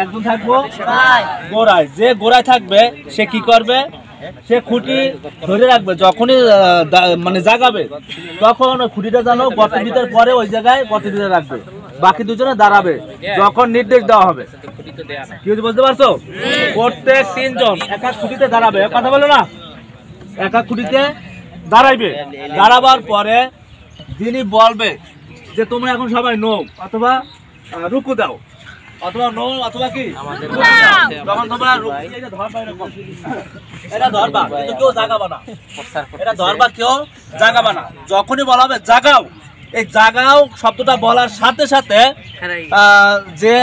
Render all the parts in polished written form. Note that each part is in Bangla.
একজন থাকবো গোড়ায়, যে গোড়ায় থাকবে সে কি করবে, সে খুঁটি ধরে রাখবে, যখনই মানে জাগাবে তখন ওই খুঁটিটা যেন গর্ত ভিতরে পরে ওই জায়গায় গর্ত ভিতরে রাখবে, বাকি দুজনে দাঁড়াবে যখন নির্দেশ দেওয়া হবে। কি বুঝতে পারছো? প্রত্যেক তিনজন এক এক খুঁটিতে দাঁড়াবে, কথা বলো না, এক এক খুঁটিতে দাঁড়াইবে। দাঁড়াবার পরে যিনি বলবে যে তোমরা এখন সবাই নো অথবা রুকু দাও অথবা নো অথবা কি তখন তোমরা এটা ধরবা, কিন্তু কেউ জাগাবা না, এটা ধরবা কেউ জাগাবা না। যখনই বলা হবে জাগাও, এই জাগাও শব্দটা বলার সাথে সাথে যে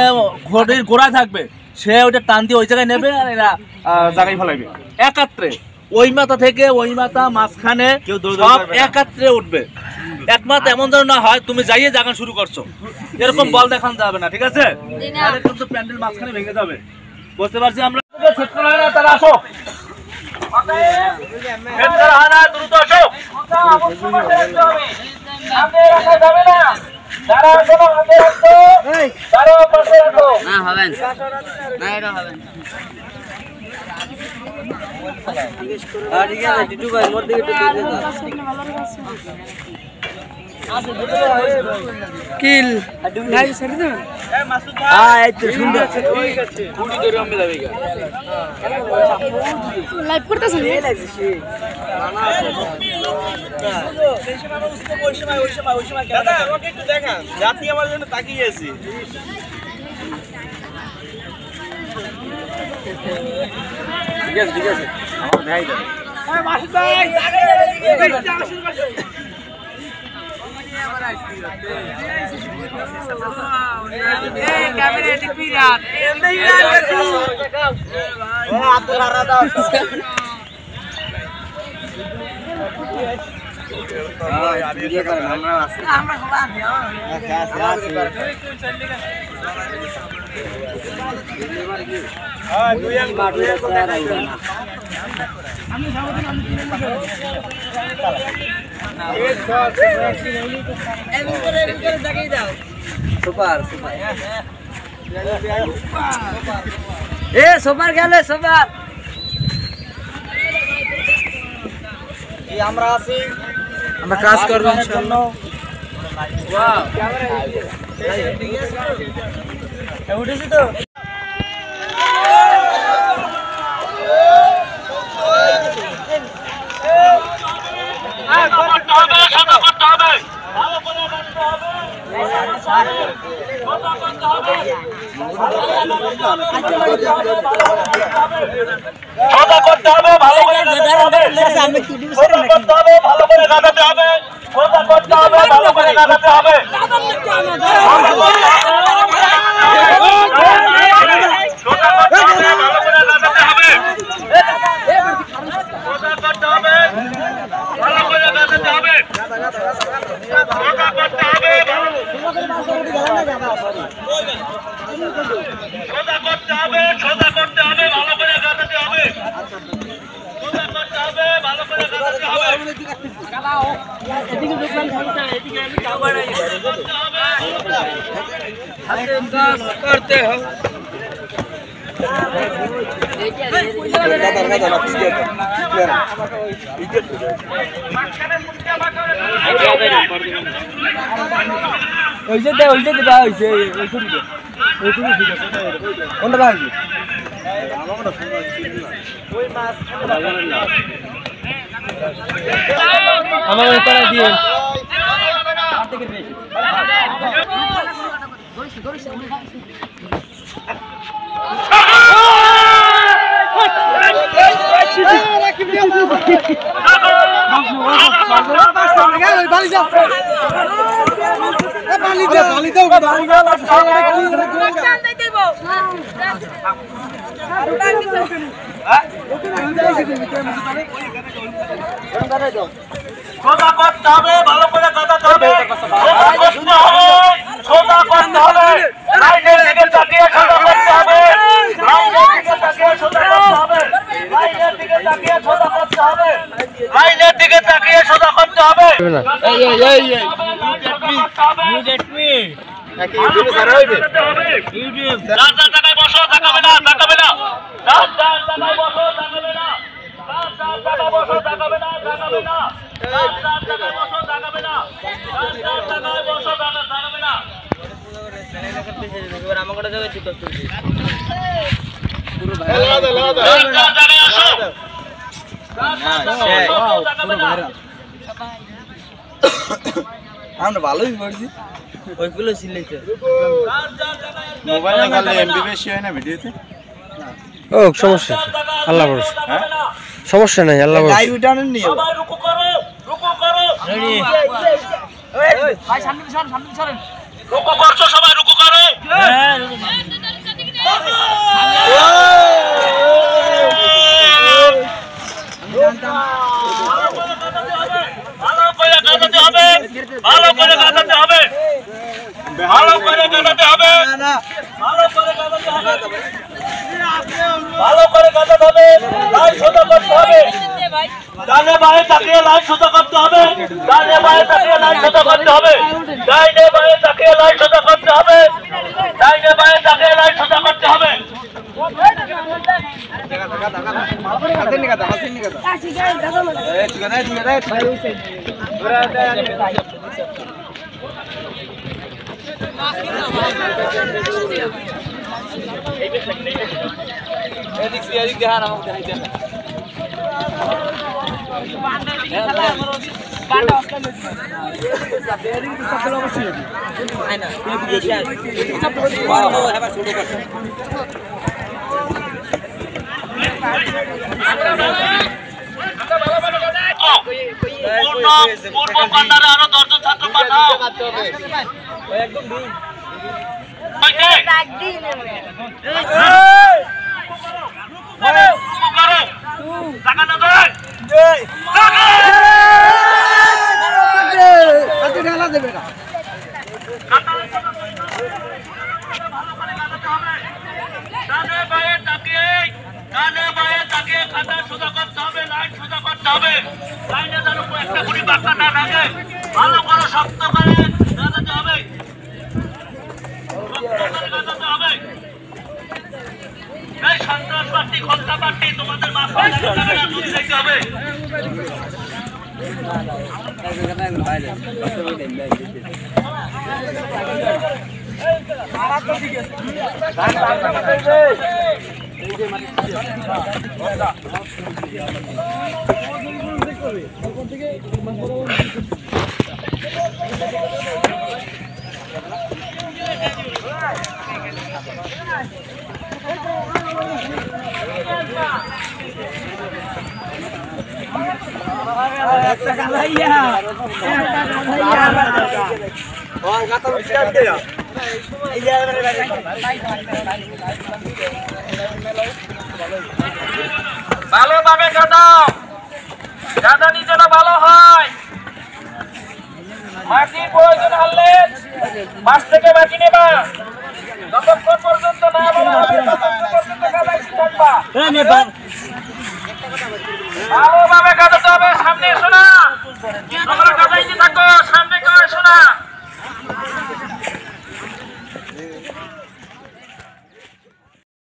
ঘড়ির গোড়ায় থাকবে সে ওইটা টান দিয়ে ওই জায়গায় নেবে আর এরা জায়গায় ফেলাইবে একাত্রে। ওই মাথা থেকে ওই মাথা মাঝখানে সব একাত্রে উঠবে। একমাত্র এমন যেন না হয় তুমি যাইয়ে জাগান শুরু করছো, এরকম বল দেখান যাবে না, ঠিক আছে? কিন্তু প্যান্ডেল মাঝখানে ভেঙে যাবে, বুঝতে পারছি আমরা। তারা আসো, দ্রুত আসো। কিল লাইভ করতেছেন দাদা আমাকে একটু দেখান, জাতি আমার জন্য তাকিয়ে আছি। ঠিক আছে ঠিক আছে, আমার ভাই দাদা সুপার এ সুপার গেলে সুপার আমরা আছি, আমরা কাজ করব ইনশাআল্লাহ। ওয়াও উঠেছি তো। करते हो সোজা করতে হবে, ভালো করে কাটাতে হবে, সোজা করতে হবে, লাইনের দিকে তাকিয়ে সোজা করতে হবে, লাইনের দিকে তাকিয়ে সোজা করতে হবে, লাইনের দিকে তাকিয়ে সোজা করতে হবে, লাইনের দিকে তাকিয়ে সোজা করতে হবে। এই লুক এট মি নাকি ভিডিও সারা হইবে। যার যার জায়গায় বসো, জাগাবে না, জাগাবে না। যার যার জায়গায় বসো, জাগাবে না। যার যার জায়গায় বসো, জাগাবে না, জাগাবে না। যার যার জায়গায় বসো, জাগাবে না। যার যার জায়গায় বসো, জাগাবে না। যার যার জায়গায় আসো। আমরা ভালোই পড়ছি ওইগুলো সিলেছে মোবাইলে গেলে এমবি বেশি হয় না ভিডিওতে? ও সমস্যা আল্লাহ ভরসা সমস্যা নাই আল্লাহ ভরসা গাড়ি উঠানেন নি সবাই রুকু করো, রুকু করো। রেডি ভাই সামনে সরেন। রুকু করছো সবাই, রুকু করো। হ্যাঁ ভালো করে কাটাতে হবে, ভালো করে কাটাতে হবে, ভালো করে কাটাতে হবে, ভালো করে কাটাতে হবে, ভালো করে কাটাতে হবে। লাইন সোজা করতে হবে, ডানে বাঁয়ে তাকিয়ে লাইন সোজা করতে হবে, ডানে বাঁয়ে তাকিয়ে লাইন সোজা করতে হবে, ডাইনে বাঁয়ে তাকিয়ে লাইন সোজা করতে হবে, ডাইনে বাঁয়ে তাকিয়ে লাইন সোজা করতে হবে। পূর্ব কান্ডারে আরো 10 জন ছাত্র পাঠাও। ভালো করে শক্ত করে দাঁড়াতে হবে, এই সন্ত্রাসবাদী হত্যাবাদী তোমাদের মাথায় যেতে হবে। ভালোভাবে কাটাও, কাটানি যেন ভালো হয়। মাটির প্রয়োজন হলে পাশ থেকে মাটি নেবা, যতক্ষণ পর্যন্ত না বলা হবে ততক্ষণ পর্যন্ত কাটাইতে থাকবা। ভালোভাবে কাটাতে হবে, সামনে এসো না, তোমরা কাটাইতে থাকো,